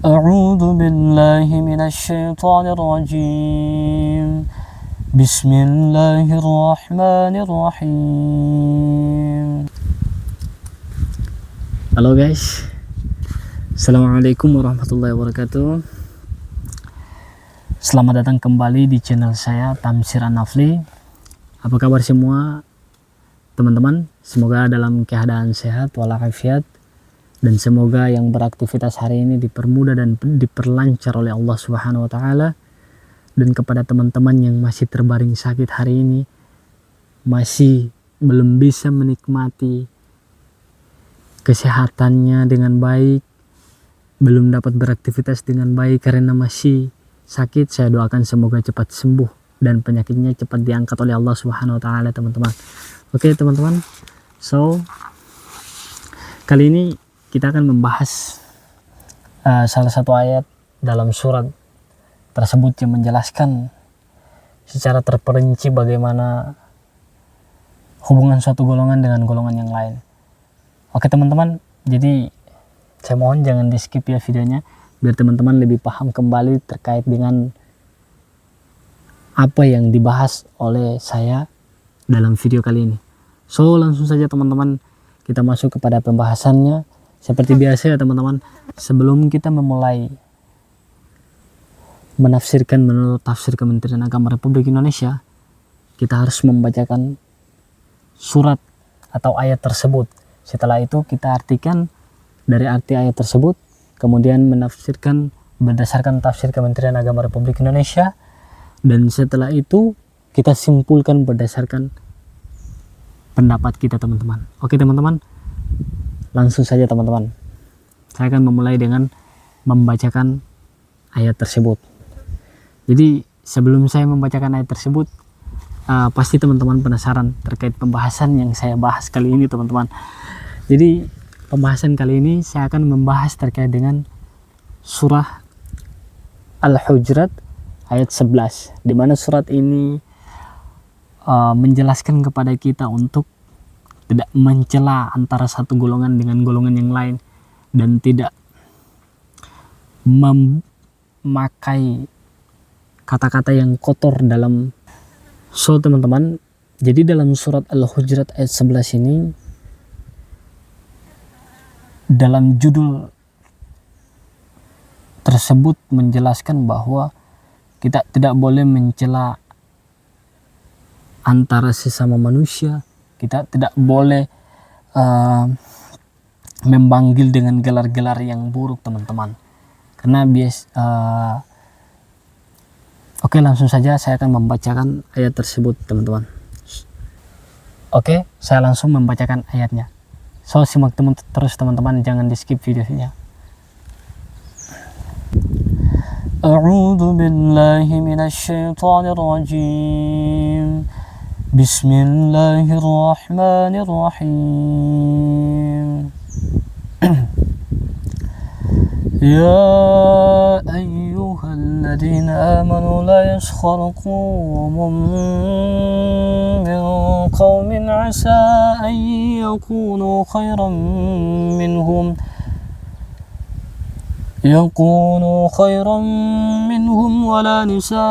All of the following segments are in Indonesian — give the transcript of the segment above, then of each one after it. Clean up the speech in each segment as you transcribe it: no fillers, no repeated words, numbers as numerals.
أعوذ بالله من الشيطان الرجيم بسم الله الرحمن الرحيم. Halo guys, Assalamualaikum warahmatullahi wabarakatuh. Selamat datang kembali di channel saya, Tamsir An-Nafli. Apa kabar semua teman-teman? Semoga dalam keadaan sehat walafiat, dan semoga yang beraktivitas hari ini dipermudah dan diperlancar oleh Allah Subhanahu wa Ta'ala. Dan kepada teman-teman yang masih terbaring sakit hari ini, masih belum bisa menikmati kesehatannya dengan baik, belum dapat beraktivitas dengan baik karena masih sakit, saya doakan semoga cepat sembuh dan penyakitnya cepat diangkat oleh Allah Subhanahu wa Ta'ala, teman-teman. Oke teman-teman, so kali ini kita akan membahas salah satu ayat dalam surat tersebut yang menjelaskan secara terperinci bagaimana hubungan suatu golongan dengan golongan yang lain. Oke teman-teman, jadi saya mohon jangan di skip ya videonya, biar teman-teman lebih paham kembali terkait dengan apa yang dibahas oleh saya dalam video kali ini. So langsung saja teman-teman, kita masuk kepada pembahasannya. Seperti biasa ya teman-teman, sebelum kita memulai menafsirkan menurut tafsir Kementerian Agama Republik Indonesia, kita harus membacakan surat atau ayat tersebut. Setelah itu kita artikan dari arti ayat tersebut, kemudian menafsirkan berdasarkan tafsir Kementerian Agama Republik Indonesia, dan setelah itu kita simpulkan berdasarkan pendapat kita teman-teman. Oke teman-teman, langsung saja teman-teman, saya akan memulai dengan membacakan ayat tersebut. Jadi sebelum saya membacakan ayat tersebut, pasti teman-teman penasaran terkait pembahasan yang saya bahas kali ini teman-teman. Jadi pembahasan kali ini saya akan membahas terkait dengan surah Al-Hujurat ayat 11, di mana surat ini menjelaskan kepada kita untuk tidak mencela antara satu golongan dengan golongan yang lain, dan tidak memakai kata-kata yang kotor dalam. So teman-teman, jadi dalam surat Al-Hujurat ayat 11 ini, dalam judul tersebut menjelaskan bahwa kita tidak boleh mencela antara sesama manusia, kita tidak boleh memanggil dengan gelar-gelar yang buruk teman-teman, karena oke, langsung saja saya akan membacakan ayat tersebut teman-teman. Oke, saya langsung membacakan ayatnya. So simak terus teman-teman, jangan di skip videonya. A'udzu billahi minasyaitonir rajim. Bismillahirrahmanirrahim. Ya ayyuhalladzina amanu la yaskhar qawmun min qawmin asa an yakunu khairan minhum wala nisa'un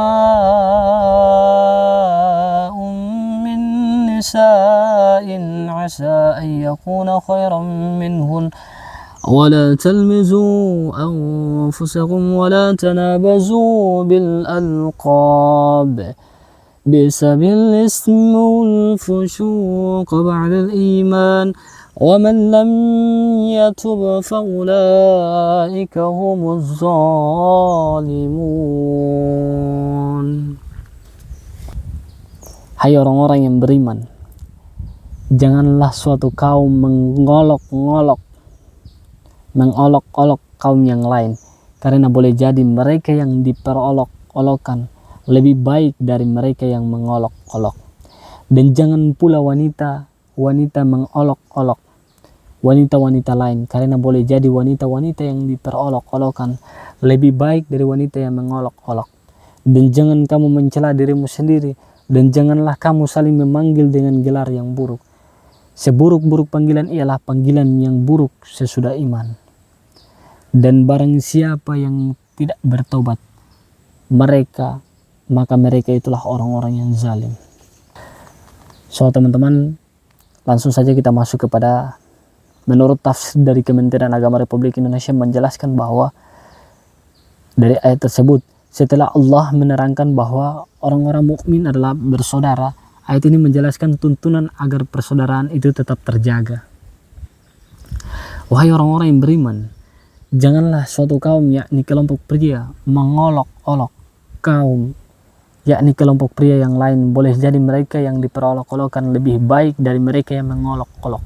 min nisa'in asa an yakuna khairan minhun ولا تلمزوا أنفسكم ولا تنابزوا بالألقاب بئس الاسم الفسوق بعد الإيمان ومن لم يتب فأولئك هم الظالمون. Hai orang-orang yang beriman, janganlah suatu kaum mengolok-olok kaum yang lain, karena boleh jadi mereka yang diperolok-olokkan lebih baik dari mereka yang mengolok-olok. Dan jangan pula wanita mengolok-olok wanita-wanita lain, karena boleh jadi wanita-wanita yang diperolok-olokkan lebih baik dari wanita yang mengolok-olok. Dan jangan kamu mencela dirimu sendiri, dan janganlah kamu saling memanggil dengan gelar yang buruk. Seburuk-buruk panggilan ialah panggilan yang buruk sesudah iman. Dan barang siapa yang tidak bertobat maka mereka itulah orang-orang yang zalim. So teman-teman, langsung saja kita masuk kepada, menurut tafsir dari Kementerian Agama Republik Indonesia menjelaskan bahwa dari ayat tersebut, setelah Allah menerangkan bahwa orang-orang mukmin adalah bersaudara, ayat ini menjelaskan tuntunan agar persaudaraan itu tetap terjaga. Wahai orang-orang yang beriman, janganlah suatu kaum yakni kelompok pria mengolok-olok kaum yakni kelompok pria yang lain. Boleh jadi mereka yang diperolok-olokkan lebih baik dari mereka yang mengolok-olok.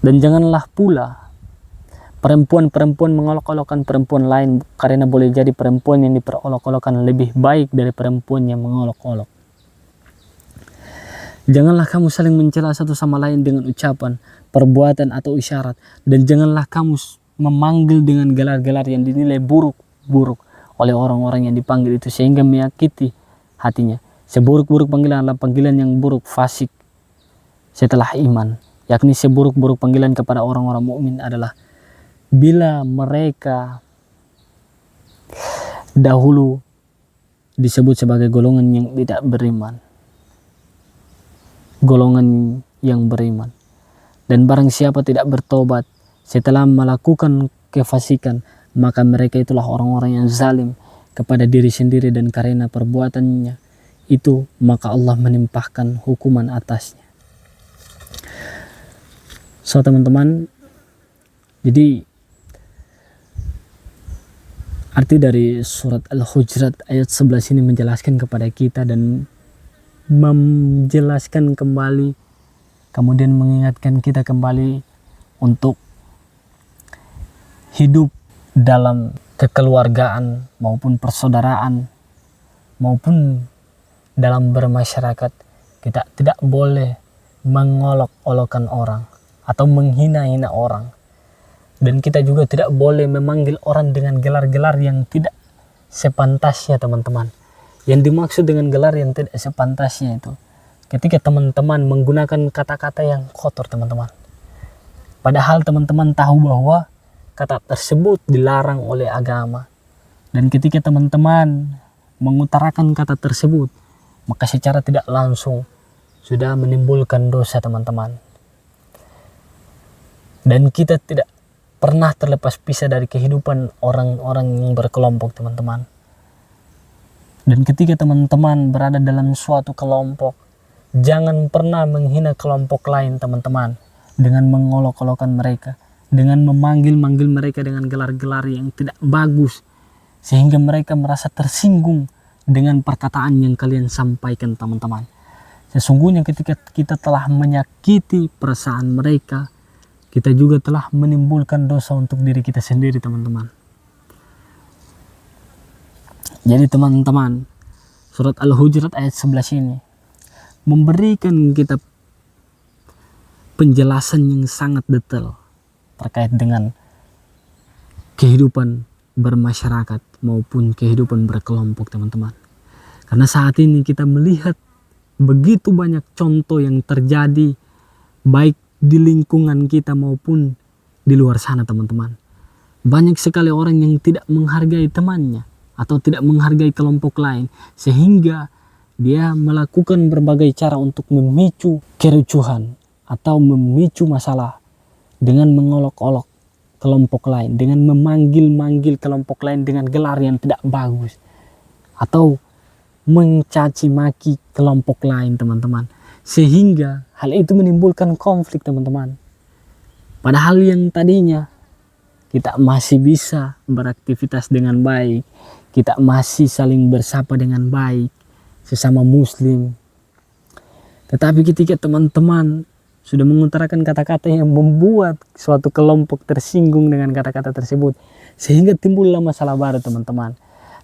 Dan janganlah pula perempuan-perempuan mengolok-olokkan perempuan lain, karena boleh jadi perempuan yang diperolok-olokkan lebih baik dari perempuan yang mengolok-olok. Janganlah kamu saling mencela satu sama lain dengan ucapan, perbuatan atau isyarat, dan janganlah kamu memanggil dengan gelar-gelar yang dinilai buruk-buruk oleh orang-orang yang dipanggil itu sehingga menyakiti hatinya. Seburuk-buruk panggilan adalah panggilan yang buruk, fasik setelah iman, yakni seburuk-buruk panggilan kepada orang-orang mukmin adalah bila mereka dahulu disebut sebagai golongan yang tidak beriman, golongan yang beriman. Dan barang siapa tidak bertobat setelah melakukan kefasikan, maka mereka itulah orang-orang yang zalim kepada diri sendiri, dan karena perbuatannya itu maka Allah menimpahkan hukuman atasnya. So teman-teman, jadi arti dari surat Al-Hujurat ayat 11 ini menjelaskan kepada kita dan menjelaskan kembali, kemudian mengingatkan kita kembali untuk hidup dalam kekeluargaan maupun persaudaraan maupun dalam bermasyarakat. Kita tidak boleh mengolok-olokkan orang atau menghina-hina orang, dan kita juga tidak boleh memanggil orang dengan gelar-gelar yang tidak sepantasnya teman-teman. Yang dimaksud dengan gelar yang tidak sepantasnya itu ketika teman-teman menggunakan kata-kata yang kotor teman-teman, padahal teman-teman tahu bahwa kata tersebut dilarang oleh agama. Dan ketika teman-teman mengutarakan kata tersebut, maka secara tidak langsung sudah menimbulkan dosa teman-teman. Dan kita tidak pernah terlepas pisah dari kehidupan orang-orang yang berkelompok teman-teman. Dan ketika teman-teman berada dalam suatu kelompok, jangan pernah menghina kelompok lain teman-teman dengan mengolok-olokkan mereka, dengan memanggil-manggil mereka dengan gelar-gelar yang tidak bagus, sehingga mereka merasa tersinggung dengan perkataan yang kalian sampaikan teman-teman. Sesungguhnya ketika kita telah menyakiti perasaan mereka, kita juga telah menimbulkan dosa untuk diri kita sendiri teman-teman. Jadi teman-teman, surat Al-Hujurat ayat 11 ini memberikan kita penjelasan yang sangat detail terkait dengan kehidupan bermasyarakat maupun kehidupan berkelompok teman-teman. Karena saat ini kita melihat begitu banyak contoh yang terjadi baik di lingkungan kita maupun di luar sana teman-teman. Banyak sekali orang yang tidak menghargai temannya atau tidak menghargai kelompok lain, sehingga dia melakukan berbagai cara untuk memicu kericuhan atau memicu masalah dengan mengolok-olok kelompok lain, dengan memanggil-manggil kelompok lain dengan gelar yang tidak bagus, atau mencaci maki kelompok lain teman-teman, sehingga hal itu menimbulkan konflik teman-teman. Padahal yang tadinya kita masih bisa beraktivitas dengan baik, kita masih saling bersapa dengan baik sesama muslim, tetapi ketika teman-teman sudah mengutarakan kata-kata yang membuat suatu kelompok tersinggung dengan kata-kata tersebut, sehingga timbullah masalah baru teman-teman.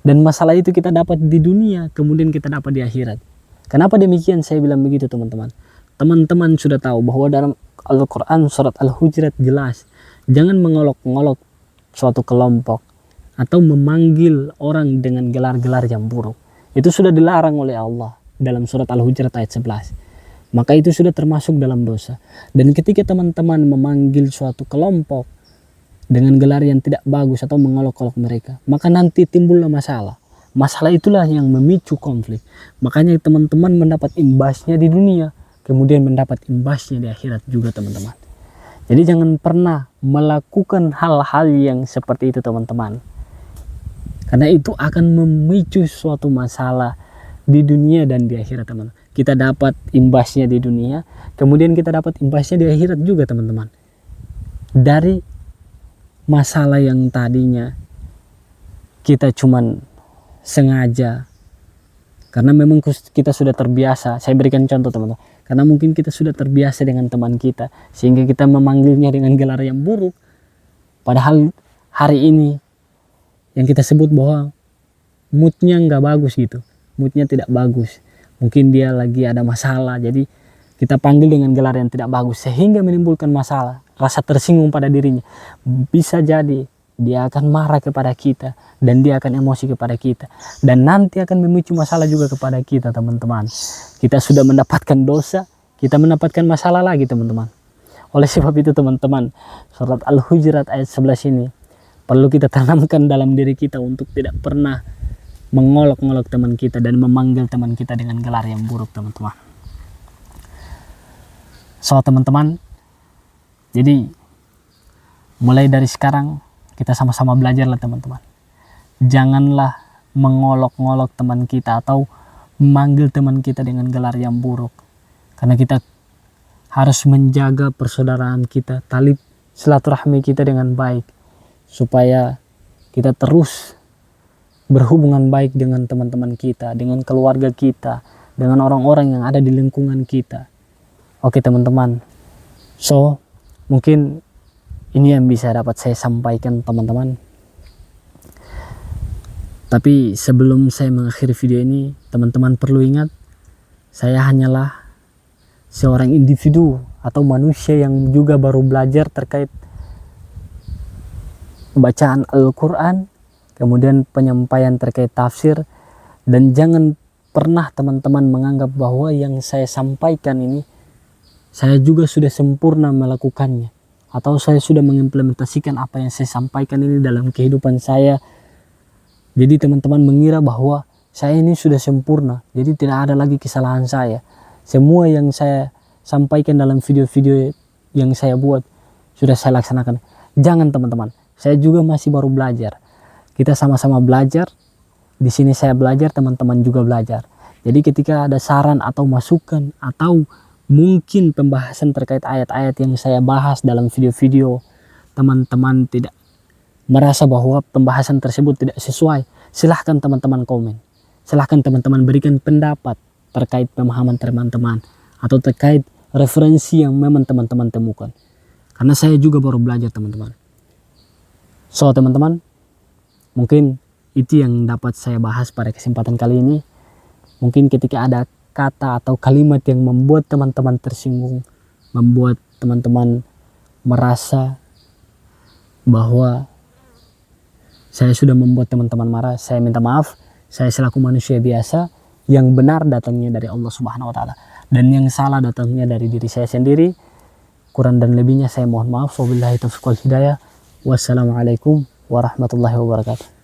Dan masalah itu kita dapat di dunia, kemudian kita dapat di akhirat. Kenapa demikian saya bilang begitu teman-teman? Teman-teman sudah tahu bahwa dalam Al-Quran surat Al-Hujurat jelas, jangan mengolok-ngolok suatu kelompok atau memanggil orang dengan gelar-gelar yang buruk. Itu sudah dilarang oleh Allah dalam surat Al-Hujurat ayat 11. Maka itu sudah termasuk dalam dosa. Dan ketika teman-teman memanggil suatu kelompok dengan gelar yang tidak bagus atau mengolok-olok mereka, maka nanti timbullah masalah. Masalah itulah yang memicu konflik. Makanya teman-teman mendapat imbasnya di dunia, kemudian mendapat imbasnya di akhirat juga teman-teman. Jadi jangan pernah melakukan hal-hal yang seperti itu teman-teman, karena itu akan memicu suatu masalah di dunia dan di akhirat teman. Kita dapat imbasnya di dunia, kemudian kita dapat imbasnya di akhirat juga teman-teman. Dari masalah yang tadinya kita cuman sengaja, karena memang kita sudah terbiasa. Saya berikan contoh teman-teman, karena mungkin kita sudah terbiasa dengan teman kita, sehingga kita memanggilnya dengan gelar yang buruk. Padahal hari ini yang kita sebut bahwa moodnya nggak bagus gitu, moodnya tidak bagus, mungkin dia lagi ada masalah, jadi kita panggil dengan gelar yang tidak bagus sehingga menimbulkan masalah, rasa tersinggung pada dirinya. Bisa jadi dia akan marah kepada kita dan dia akan emosi kepada kita, dan nanti akan memicu masalah juga kepada kita teman-teman. Kita sudah mendapatkan dosa, kita mendapatkan masalah lagi teman-teman. Oleh sebab itu teman-teman, surat Al-Hujurat ayat 11 ini perlu kita tanamkan dalam diri kita untuk tidak pernah mengolok-ngolok teman kita dan memanggil teman kita dengan gelar yang buruk teman-teman. So teman-teman, jadi mulai dari sekarang kita sama-sama belajar lah teman-teman. Janganlah mengolok-ngolok teman kita atau memanggil teman kita dengan gelar yang buruk, karena kita harus menjaga persaudaraan kita, tali silaturahmi kita dengan baik, supaya kita terus berhubungan baik dengan teman-teman kita, dengan keluarga kita, dengan orang-orang yang ada di lingkungan kita. Oke teman-teman, so mungkin ini yang bisa dapat saya sampaikan teman-teman. Tapi sebelum saya mengakhiri video ini, teman-teman perlu ingat, saya hanyalah seorang individu atau manusia yang juga baru belajar terkait bacaan Al-Quran, kemudian penyampaian terkait tafsir. Dan jangan pernah teman-teman menganggap bahwa yang saya sampaikan ini saya juga sudah sempurna melakukannya, atau saya sudah mengimplementasikan apa yang saya sampaikan ini dalam kehidupan saya. Jadi teman-teman mengira bahwa saya ini sudah sempurna, jadi tidak ada lagi kesalahan saya. Semua yang saya sampaikan dalam video-video yang saya buat sudah saya laksanakan. Jangan teman-teman, saya juga masih baru belajar. Kita sama-sama belajar. Di sini saya belajar, teman-teman juga belajar. Jadi ketika ada saran atau masukan atau mungkin pembahasan terkait ayat-ayat yang saya bahas dalam video-video, teman-teman tidak merasa bahwa pembahasan tersebut tidak sesuai, silahkan teman-teman komen. Silahkan teman-teman berikan pendapat terkait pemahaman teman-teman atau terkait referensi yang memang teman-teman temukan. Karena saya juga baru belajar teman-teman. So teman-teman, mungkin itu yang dapat saya bahas pada kesempatan kali ini. Mungkin ketika ada kata atau kalimat yang membuat teman-teman tersinggung, membuat teman-teman merasa bahwa saya sudah membuat teman-teman marah, saya minta maaf. Saya selaku manusia biasa, yang benar datangnya dari Allah Subhanahu wa Ta'ala, dan yang salah datangnya dari diri saya sendiri. Kurang dan lebihnya saya mohon maaf. Wabillahi taufiq wal hidayah. Wassalamualaikum warahmatullahi wabarakatuh.